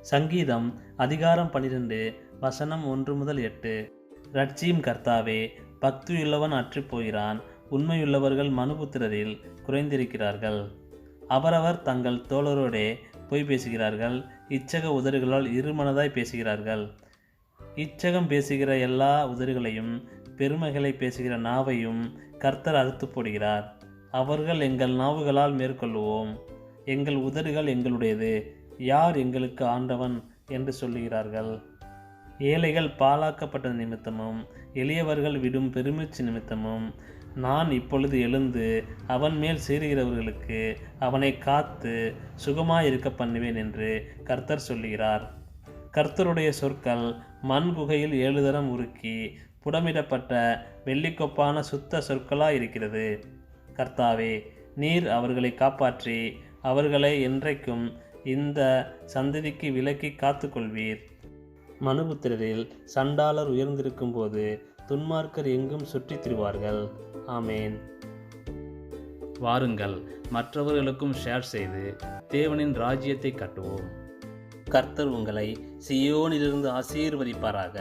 சங்கீதம் அதிகாரம் 12 வசனம் 1 முதல் 8. ரட்சியும் கர்த்தாவே, பக்தியுள்ளவன் அற்றுப்போகிறான், உண்மையுள்ளவர்கள் மனுபுத்திரரில் குறைந்திருக்கிறார்கள். அவரவர் தங்கள் தோழரோடே பொய் பேசுகிறார்கள், இச்சக உதடுகளால் இருமனதாய் பேசுகிறார்கள். இச்சகம் பேசுகிற எல்லா உதடுகளையும் பெருமைகளை பேசுகிற நாவையும் கர்த்தர் அறுத்து போடுகிறார். அவர்கள் எங்கள் நாவுகளால் மேற்கொள்ளுவோம், எங்கள் உதடுகள் எங்களுடையது, யார் எங்களுக்கு ஆண்டவன் என்று சொல்லுகிறார்கள். ஏழைகள் பாழாக்கப்பட்ட நிமித்தமும் எளியவர்கள் விடும் பெருமூச்சு நிமித்தமும் நான் இப்பொழுது எழுந்து அவன் மேல் சேருகிறவர்களுக்கு அவனை காத்து சுகமாயிருக்க பண்ணுவேன் என்று கர்த்தர் சொல்லுகிறார். கர்த்தருடைய சொற்கள் மண் குகையில் 7 தரம் உருக்கி புடமிடப்பட்ட வெள்ளிக்கொப்பான சுத்த சொற்களாயிருக்கிறது. கர்த்தாவே, நீர் அவர்களை காப்பாற்றி அவர்களை என்றைக்கும் இந்த சந்ததிக்கு விலக்கி காத்துக்கொள்வீர். மனுபுத்திரரில் சண்டாளர் உயர்ந்திருக்கும் போது துன்மார்க்கர் எங்கும் சுற்றித் திரிவார்கள். ஆமேன். வாருங்கள், மற்றவர்களுக்கும் ஷேர் செய்து தேவனின் ராஜ்யத்தை கட்டுவோம். கர்த்தர் உங்களை சியோனிலிருந்து ஆசீர்வதிப்பாராக.